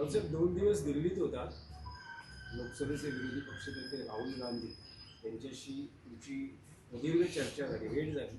साहेब 2 दिवस दिल्लीत होता. लोकसभेचे विरोधी पक्षनेते राहुल गांधी यांच्याशी तुमची प्रदीर्घ चर्चा झाली, भेट झाली.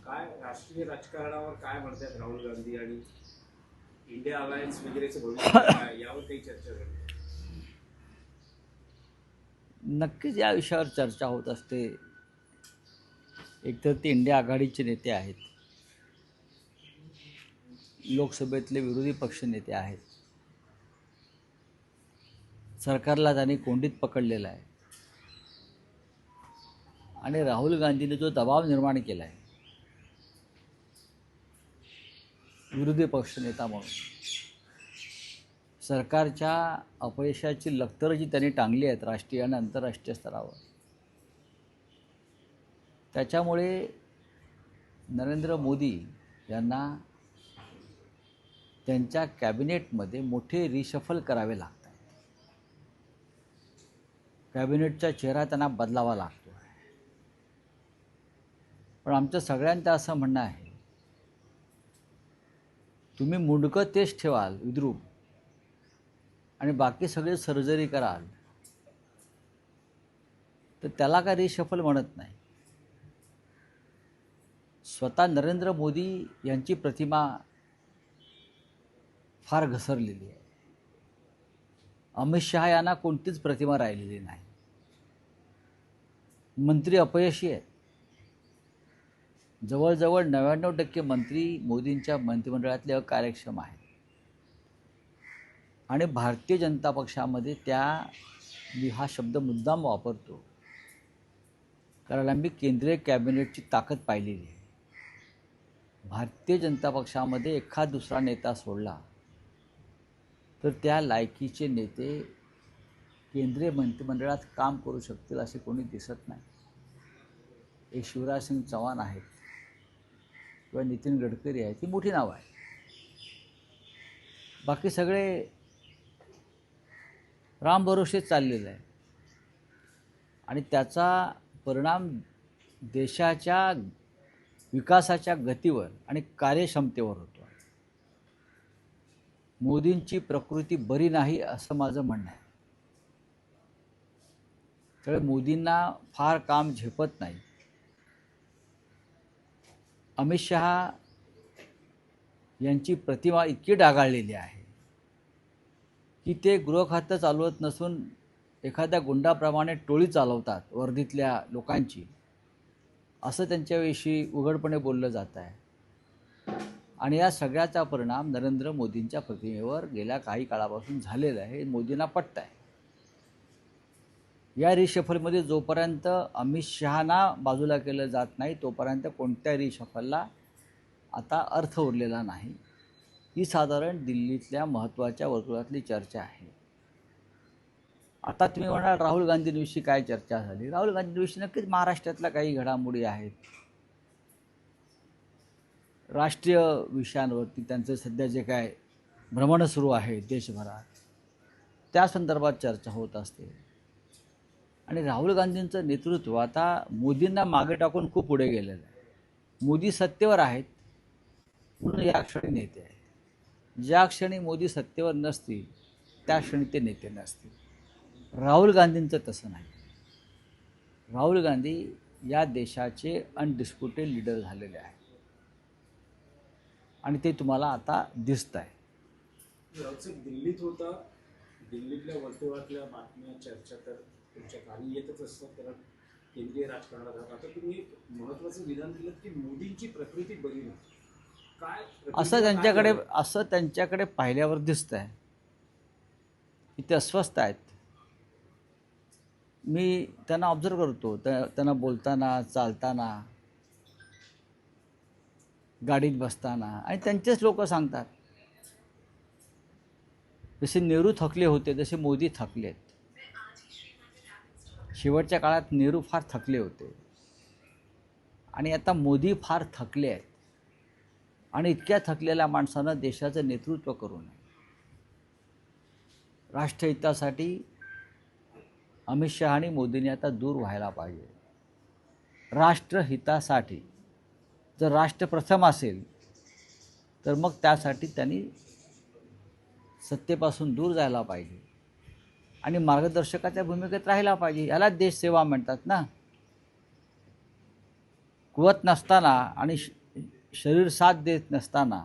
काय राष्ट्रीय राजकारणावर काय म्हणतात राहुल गांधी आणि इंडिया अलायन्स वगैरेचं भविष्य काय यावर काही चर्चा झाली? नक्कीच या विषयावर चर्चा होत असते. एकतर ते इंडिया आघाडीचे नेते आहेत, लोकसभेतले विरोधी पक्ष नेते आहेत. सरकारला त्यांनी कोंडीत पकडलेलं आहे आणि राहुल गांधीने जो दबाव निर्माण केला आहे विरोधी पक्षनेता म्हणून, सरकारच्या अपयशाची लखतरं जी त्यांनी टांगली आहेत राष्ट्रीय आणि आंतरराष्ट्रीय स्तरावर, त्याच्यामुळे नरेंद्र मोदी यांना त्यांच्या कॅबिनेटमध्ये मोठे रिशफल करावे लागतात. कॅबिनेटचा चेहरा त्यांना बदलावा लागतो आहे. पण आमचं सगळ्यांचं असं म्हणणं आहे, तुम्ही मुंडकं तेच ठेवाल विद्रूप आणि बाकी सगळे सर्जरी कराल तर त्याला काय रिशफल म्हणत नाही. स्वतः नरेंद्र मोदी यांची प्रतिमा फार घसरलेली आहे. अमित शहा यांना कोणतीच प्रतिमा राहिलेली नाही. मंत्री अपयशी आहेत. जवळजवळ 99% मंत्री मोदींच्या मंत्रिमंडळातले अकार्यक्षम आहेत आणि भारतीय जनता पक्षामध्ये मी हा शब्द मुद्दाम वापरतो कारण आम्ही केंद्रीय कॅबिनेटची ताकद पाहिलेली आहे. भारतीय जनता पक्षामध्ये एखाद दुसरा नेता सोडला तर त्या लायकीचे नेते केंद्रीय मंत्रिमंडळात काम करू शकतील असे कोणी दिसत नाही. एक शिवराज सिंग चौहान आहेत किंवा नितीन गडकरी आहेत, ही मोठी नावं आहेत. बाकी सगळे रामभरोसे चाललेलं आहे आणि त्याचा परिणाम देशाच्या विकासाच्या गतीवर आणि कार्यक्षमतेवर होतो. मोदींची प्रकृती बरी नाही असं माझं म्हणणं आहे. त्यामुळे मोदींना फार काम झेपत नाही. अमित शहा यांची प्रतिमा इतकी डागाळलेली आहे की ते गृहखातं चालवत नसून एखाद्या गुंडाप्रमाणे टोळी चालवतात वर्दीतल्या लोकांची, असं त्यांच्याविषयी उघडपणे बोललं जात आहे. आणि या सगळ्याचा परिणाम नरेंद्र मोदींच्या प्रतिमेवर गेल्या काही काळापासून झालेला आहे. हे मोदींना पटत आहे. या रिशफलमध्ये जोपर्यंत अमित शहाना बाजूला केलं जात नाही तोपर्यंत कोणत्या रिशफलला आता अर्थ उरलेला नाही. ही साधारण दिल्लीतल्या महत्त्वाच्या वर्तुळातली चर्चा आहे. आता तुम्ही म्हणाल राहुल गांधींविषयी काय चर्चा झाली. राहुल गांधींविषयी नक्कीच महाराष्ट्रातल्या काही घडामोडी आहेत. राष्ट्रीय विषयांवरती त्यांचं सध्या जे काय भ्रमणं सुरू आहे देशभरात, त्या संदर्भात चर्चा होत असते. आणि राहुल गांधींचं नेतृत्व आता मोदींना मागे टाकून खूप पुढे गेलेलं आहे. मोदी सत्तेवर आहेत म्हणून या क्षणी नेते आहेत. ज्या क्षणी मोदी सत्तेवर नसतील त्या क्षणी ते नेते नसतील. राहुल गांधींचं तसं नाही. राहुल गांधी या देशाचे अनडिस्प्युटेड लीडर झालेले आहेत आणि ते तुम्हाला आता दिसत आहे. दिल्लीत होता, दिल्लीतल्या वर्तुळातल्या बातम्या चर्चा तर तुमच्या काही येतच असतात, कारण केंद्रीय राजकारणात आहात. आता तुम्ही एक महत्त्वाचं विधान दिलं की मोदींची प्रकृती बरी नाही. काय असं त्यांच्याकडे पाहिल्यावर दिसत आहे की ते अस्वस्थ आहेत. मी त्यांना ऑब्झर्व करतो, त्यांना बोलताना, चालताना, गाडीत बसताना, आणि त्यांचेच लोक सांगतात जसे नेहरू थकले होते तसे मोदी थकलेत. शेवटच्या काळात नेहरू फार थकले होते आणि आता मोदी फार थकले आहेत. आणि इतक्या थकलेल्या माणसानं देशाचं नेतृत्व करू नये. राष्ट्रहितासाठी अमित शहा आणि मोदींनी आता दूर व्हायला पाहिजे. राष्ट्रहितासाठी जर राष्ट्र प्रथम असेल तर मग त्यासाठी त्यांनी सत्तेपासून दूर जायला पाहिजे आणि मार्गदर्शकाच्या भूमिकेत राहायला पाहिजे. याला देशसेवा म्हणतात ना. कुवत नसताना आणि शरीर साथ देत नसताना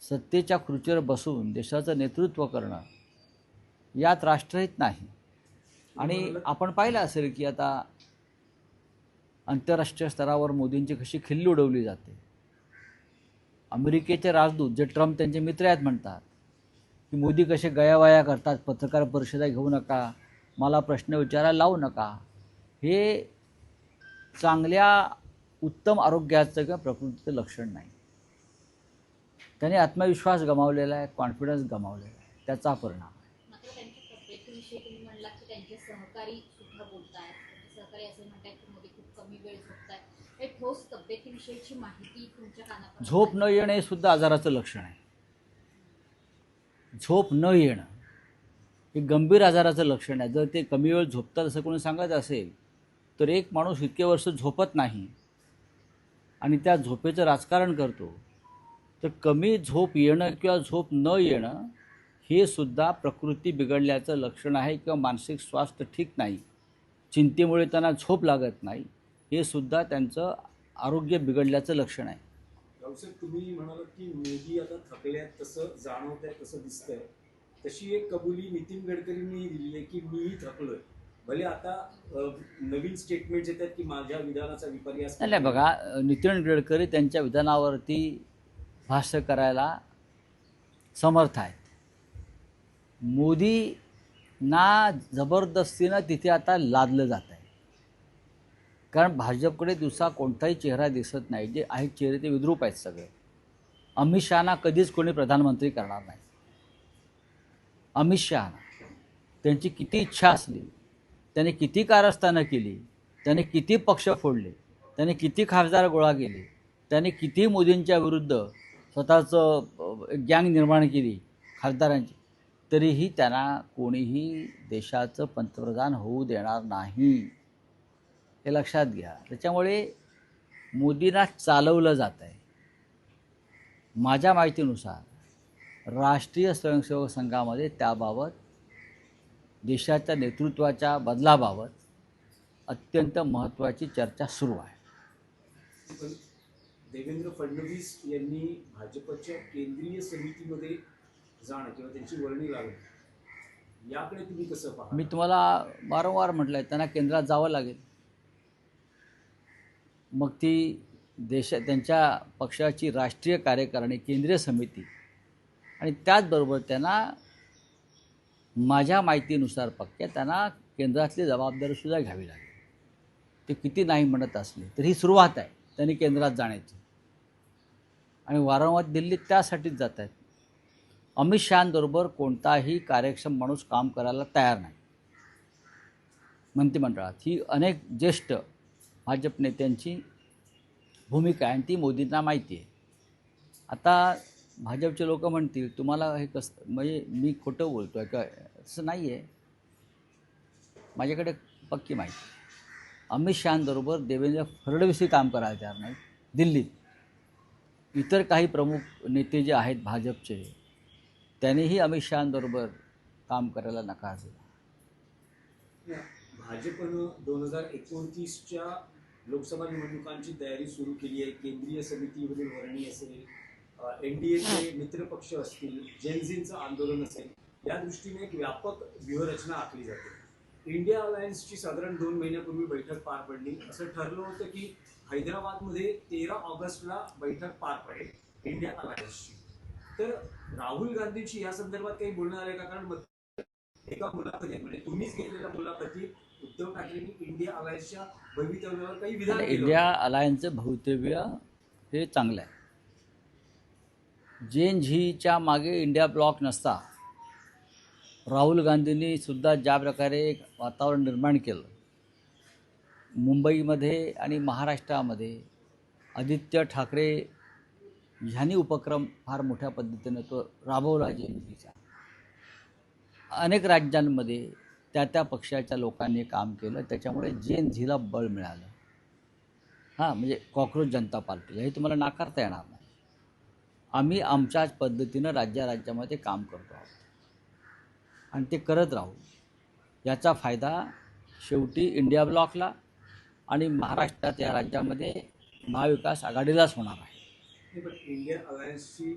सत्तेच्या खुर्चीवर बसून देशाचं नेतृत्व करणं यात राष्ट्रहित नाही. आणि आपण पाहिलं असेल की आता आंतरराष्ट्रीय स्तरावर मोदींची कशी खिल्ली उडवली जाते. अमेरिकेचे राजदूत जे ट्रम्प त्यांचे मित्र आहेत म्हणतात की मोदी कसे गयावया करतात, पत्रकार परिषदा घेऊ नका, मला प्रश्न विचारायला लावू नका. हे चांगल्या उत्तम आरोग्याचं किंवा प्रकृतीचं लक्षण नाही. त्याने आत्मविश्वास गमावलेला आहे, कॉन्फिडन्स गमावलेला आहे, त्याचा परिणाम आहे. मात्र त्यांच्या तब्येतीविषयी तुम्ही म्हणलात की त्यांचे सहकारी सुद्धा बोलतायत. त्यांचे सहकारी असे म्हणतात की मोदी खूप कमी वेळ झोपतायत. हे ठोस तब्येतीविषयीची माहिती तुमच्या कानापर्यंत झोप न येणे हे सुद्धा आजाराचं लक्षण आहे. झोप न येणं हे गंभीर आजाराचं लक्षण आहे. जर ते कमी वेळ झोपतात असं कोणी सांगत असेल तर एक माणूस इतके वर्ष झोपत नाही आणि त्या झोपेचं राजकारण करतो, तर कमी झोप येणं किंवा झोप न येणं हे सुद्धा प्रकृती बिघडल्याचं लक्षण आहे किंवा मानसिक स्वास्थ्य ठीक नाही, चिंतेमुळे त्यांना झोप लागत नाही, हे सुद्धा त्यांचं आरोग्य बिघडल्याचं लक्षण आहे. रावसाहेब, तुम्ही म्हणालात की मोदी आता थकले आहेत, तसं जाणवत आहे, तसं दिसतंय. तशी एक कबुली नितीन गडकरींनी दिली आहे की मीही थकलोय. भले आता नवीन स्टेटमेंट्स येतात की माझ्या विधानाचा विपर्यास नाही बघा, नितीन गडकरी त्यांच्या विधानावरती भाष्य करायला समर्थ आहेत. मोदींना जबरदस्तीनं तिथे आता लादलं जात आहे. कारण भाजपकडे दुसरा कोणताही चेहरा दिसत नाही. जे आहेत चेहरे ते विद्रूप आहेत सगळे. अमित शहाना कधीच कोणी प्रधानमंत्री करणार नाही. अमित शहाना त्यांची किती इच्छा असली, त्याने किती कारस्थानं केली, त्याने किती पक्ष फोडले, त्याने किती खासदार गोळा केले, त्याने किती मोदींच्या विरुद्ध स्वतःचं गँग निर्माण केली खासदारांची, तरीही त्यांना कोणीही देशाचं पंतप्रधान होऊ देणार नाही, हे लक्षात घ्या. त्याच्यामुळे मोदींना चालवलं जात आहे. माझ्या माहितीनुसार राष्ट्रीय स्वयंसेवक संघामध्ये त्याबाबत देशाच्या नेतृत्वाच्या बदलाबाबत अत्यंत महत्त्वाची चर्चा सुरू आहे. पण देवेंद्र फडणवीस यांनी भाजपच्या केंद्रीय समितीमध्ये जाणं किंवा त्यांची वर्णी लावणं, याकडे तुम्ही कसं पाहता? मी तुम्हाला वारंवार म्हटलं आहे, त्यांना केंद्रात जावं लागेल. मग ती त्यांच्या पक्षाची राष्ट्रीय कार्यकारिणी, केंद्रीय समिती आणि त्याचबरोबर त्यांना माझ्या माहितीनुसार पक्क्या त्यांना केंद्रातली जबाबदारीसुद्धा घ्यावी लागेल. ते किती नाही म्हणत असले तर ही सुरुवात आहे त्यांनी केंद्रात जाण्याची. आणि वारंवार दिल्लीत त्यासाठीच जात आहेत. अमित शहांबरोबर कोणताही कार्यक्षम माणूस काम करायला तयार नाही मंत्रिमंडळात. ही अनेक ज्येष्ठ भाजप नेत्यांची भूमिका आहे आणि ती मोदींना माहिती आहे. आता भाजपचे लोक म्हणतील तुम्हाला हे कसं, म्हणजे मी खोटं बोलतो आहे का? असं नाही आहे. माझ्याकडे पक्की माहिती. अमित शहांबरोबर देवेंद्र फडणवीसही काम करायला तयार नाही दिल्लीत. इतर काही प्रमुख नेते जे आहेत भाजपचे, त्यांनीही अमित शहांबरोबर काम करायला नकार दिला. भाजपनं 2029च्या लोकसभा निवडणुकांची तयारी सुरू केली आहे. केंद्रीय समितीमधील वर्णी असेल, NDAचे मित्रपक्ष असतील, जेनझींचं आंदोलन असेल, या दृष्टीने एक व्यापक व्यूहरचना आखली जाते. इंडिया अलायन्सची साधारण 2 महिन्यापूर्वी बैठक पार पडली. असं ठरलं होतं की हैदराबादमध्ये 13 ऑगस्टला बैठक पार पडेल इंडिया अलायन्सची. तर राहुल गांधींची या संदर्भात काही बोलणं आलं का? कारण एका मुलाखतीमध्ये तुम्हीच घेतलेल्या मुलाखतीत उद्धव ठाकरेंनी इंडिया अलायन्सच्या भवितव्यावर काही विधान केलं. इंडिया अलायन्सचं भवितव्य हे चांगलं आहे. जेन-झीच्या मागे इंडिया ब्लॉक नसता राहुल गांधींनी सुद्धा ज्या प्रकारे एक वातावरण निर्माण केलं मुंबईमध्ये आणि महाराष्ट्रामध्ये, आदित्य ठाकरे ह्यांनी उपक्रम फार मोठ्या पद्धतीनं तो राबवला. जेन-झीचा अनेक राज्यांमध्ये त्या पक्षाच्या लोकांनी काम केलं. त्याच्यामुळे जेन-झीला बळ मिळालं. हां, म्हणजे कॉक्रोच जनता पार्टीला हे तुम्हाला नाकारता येणार नाही. आम्ही आमच्याच पद्धतीनं राज्यामध्ये काम करतो आहोत आणि ते करत राहू. याचा फायदा शेवटी इंडिया ब्लॉकला आणि महाराष्ट्रात या राज्यामध्ये महाविकास आघाडीलाच होणार आहे. नाही, पण इंडिया अलायन्सची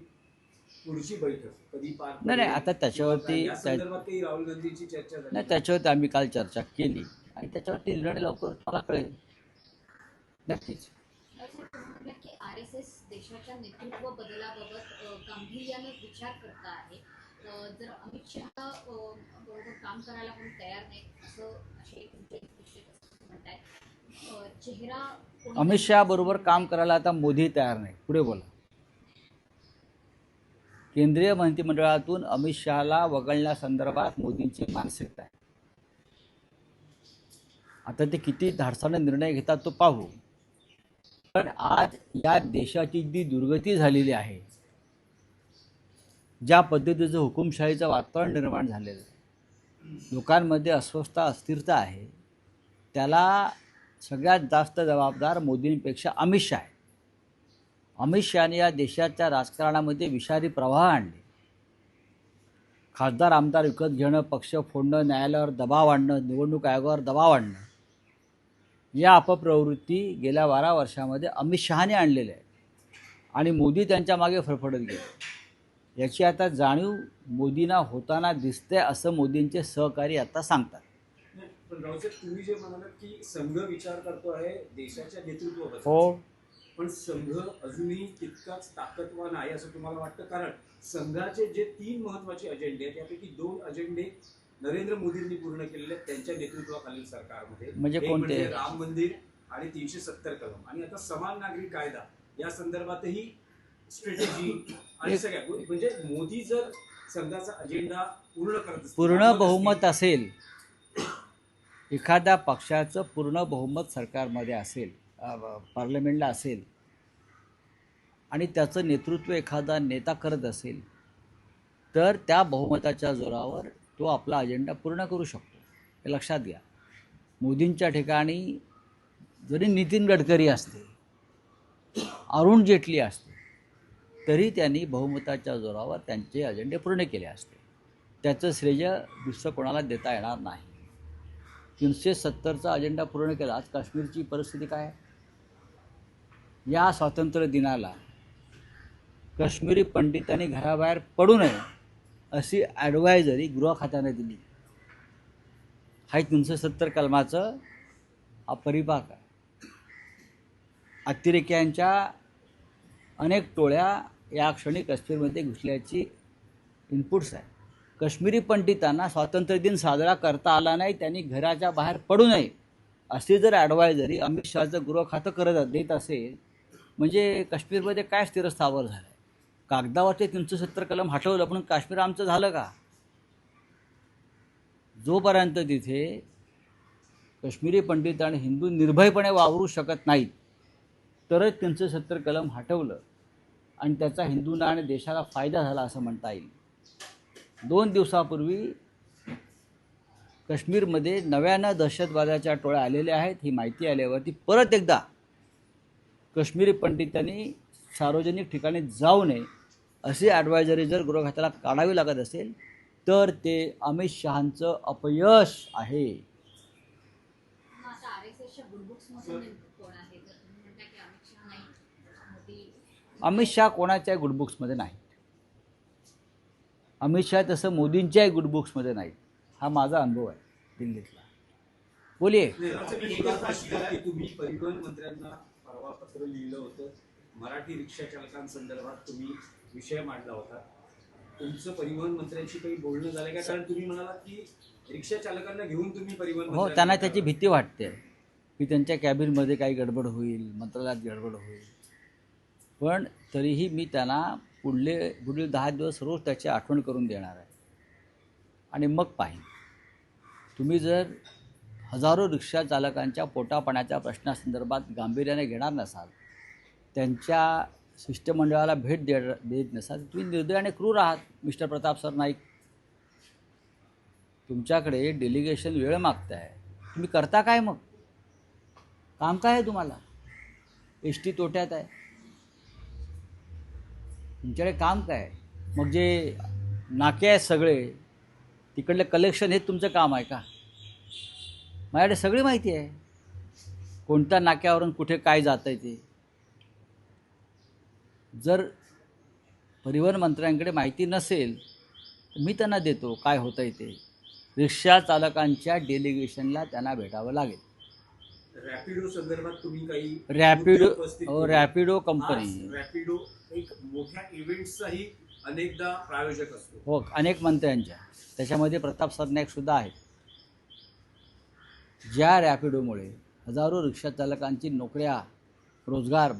पुढची बैठक कधी पार नाही, पडेल? आता त्याच्यावरती किंवा या संदर्भात काही राहुल गांधींची चर्चा झाली? नाही, त्याच्यावरती आम्ही काल चर्चा केली आणि त्याच्यावरती निर्णय लवकर मला कळेल. नक्कीच. म्हटलं की RSS देशाच्या नेतृत्व बदलाबाबत गांभीर्यानं विचार करता आहे. जर अमित शहा बरोबर काम करायला कोणी तयार नाही असं असे तुमचे विश्लेषक म्हणतायत. चेहरा अमित शहा बरोबर काम करायला आता मोदी तयार नाही. पुढे बोला. केंद्रीय मंत्रिमंडळातून अमित शहाला वगळण्यासंदर्भात मोदींची मानसिकता आहे. आता ते किती धाडसानं निर्णय घेतात तो पाहू. पण आज या देशाची जी दुर्गती झालेली आहे, ज्या पद्धतीचं हुकुमशाहीचं वातावरण निर्माण झालेलं आहे, लोकांमध्ये अस्वस्थता अस्थिरता आहे, त्याला सगळ्यात जास्त जबाबदार मोदींपेक्षा अमित शहा आहे. अमित शहाने या देशाच्या राजकारणामध्ये विषारी प्रवाह आणले. खासदार आमदार विकत घेणं, पक्ष फोडणं, न्यायालयावर दबाव आणणं, निवडणूक आयोगावर दबाव आणणं, या अपप्रवृत्ती गेल्या 12 वर्षामध्ये अमित शहाने आणलेल्या आहे आणि मोदी त्यांच्या मागे फरफडत गेले. याची आता जाणीव मोदींना होताना दिसते असं मोदींचे सहकारी आता सांगतात. नाही, पण रावसाहेब, तुम्ही जे म्हणालात की संघ विचार करतो आहे देशाच्या नेतृत्वाबद्दल, हो, पण संघ अजूनही तितकाच ताकदवान आहे असं तुम्हाला वाटतं? कारण संघाचे जे 3 महत्वाचे अजेंडे आहेत त्यापैकी 2 अजेंडे नरेंद्र मोदींनी पूर्ण केलेले आहेत त्यांच्या नेतृत्वाखालील सरकारमध्ये. म्हणजे एक कोणते? म्हणजे राम मंदिर आणि 370 कलम, आणि आता समान नागरी कायदा या संदर्भातही स्ट्रॅटेजी आणि सगळ्या म्हणजे मोदी जर संघाचा अजेंडा पूर्ण करत असतील, पूर्ण बहुमत असेल, एखाद्या पक्षाचं पूर्ण बहुमत सरकारमध्ये असेल, पार्लमेंटला असेल आणि त्याचं नेतृत्व एखादा नेता करत असेल, तर त्या बहुमताच्या जोरावर तो आपला अजेंडा पूर्ण करू शकतो. हे लक्षात घ्या. मोदींच्या ठिकाणी जरी नितीन गडकरी असते, अरुण जेटली असते, तरी त्यांनी बहुमताच्या जोरावर त्यांचे अजेंडे पूर्ण केले असते. त्याचं श्रेय दुसरं कोणाला देता येणार नाही. 370चा अजेंडा पूर्ण केला. आज काश्मीरची परिस्थिती काय आहे? या स्वातंत्र्य दिनाला काश्मीरी पंडितांनी घराबाहेर पडू नये अशी ॲडवायझरी गृह खात्याने दिली. हा 370 कलमाचं हा परिपाक आहे. अतिरेक्यांच्या अनेक टोळ्या या क्षणी काश्मीरमध्ये घुसल्याची इनपुट्स आहे. काश्मीरी पंडितांना स्वातंत्र्य दिन साजरा करता आला नाही, त्यांनी घराच्या बाहेर पडू नये अशी जर ॲडवायझरी अमित शहाचं गृह खातं करत देत असेल, म्हणजे काश्मीरमध्ये काय स्थिरस्थावर झालं आहे? कागदावरचे 370 कलम हटवलं, पण काश्मीर आमचं झालं का? जोपर्यंत तिथे काश्मीरी पंडित आणि हिंदू निर्भयपणे वावरू शकत नाहीत, तरच 370 कलम हटवलं आणि त्याचा हिंदूंना आणि देशाला फायदा झाला असं म्हणता येईल. 2 दिवसापूर्वी काश्मीरमध्ये नव्यानं दहशतवादाच्या टोळ्या आलेल्या आहेत ही माहिती आल्यावरती परत एकदा काश्मीरी पंडितांनी सार्वजनिक ठिकाणी जाऊ नये अशी ॲडवायझरी जर गृह खात्याला काढावी लागत असेल, तर ते अमित शहांचं अपयश आहे. आता RSSच्या गुडबुक्समध्ये नेमकं कोण आहे? जर तुम्ही म्हणता की अमित शहा नाही, मोदी. अमित शहा कोणाच्याही गुडबुक्समध्ये नाहीत. अमित शहा तसं मोदींच्याही गुडबुक्समध्ये नाहीत. हा माझा अनुभव आहे दिल्लीतला. बोलिये. तुम्ही परिवहन मंत्र्यांना परवा पत्र लिहिलं होतं, मराठी रिक्षा चालकांसंदर्भात तुम्ही विषय मांडला होता. तुमचं परिवहन मंत्र्यांशी काही बोलणं झालं का? कारण तुम्ही म्हणालात की रिक्षा चालकांना घेऊन तुम्ही परिवहन हो, त्यांना त्याची भीती वाटते की त्यांच्या कॅबिनमध्ये काही गडबड होईल, मंत्रालयात गडबड होईल. पण तरीही मी त्यांना पुढील 10 दिवस रोज त्याची आठवण करून देणार आहे आणि मग पाहीन. तुम्ही जर हजारो रिक्षा चालकांच्या पोटापाण्याच्या प्रश्नासंदर्भात गांभीर्याने घेणार नसाल, त्यांच्या शिष्टमंडळाला भेट देत नसाल, तुम्ही निर्दय आणि क्रूर आहात मिस्टर प्रताप सर नाईक. तुमच्याकडे डेलिगेशन वेळ मागताय, तुम्ही करता काय? मग काम काय आहे तुम्हाला? एस टी तोट्यात आहे. तुमच्याकडे काम काय? मग जे नाके आहेत सगळे तिकडले कलेक्शन हे तुमचं काम आहे का? माझ्याकडे सगळी माहिती आहे, कोणत्या नाक्यावरून कुठे काय जातं आहे ते. जर परिवहन मंत्र्यांकडे माहिती नसेल तर मी त्यांना देतो काय होतं आहे ते. रिक्षा चालकांच्या डेलिगेशनला त्यांना भेटावं लागेल. रॅपिडो संदर्भात तुम्ही काही रॅपिडो मुद्दे उपस्थित केले. रॅपिडो आज कंपनी रॅपिडो एक मोठ्या इव्हेंट्सचाही अनेकदा प्रायोजक असतो. हो, अनेक मंत्र्यांच्या, त्याच्यामध्ये प्रताप सरनाईकसुद्धा आहेत. ज्या रॅपिडोमुळे हजारो रिक्षा चालकांची नोकऱ्या, रोजगार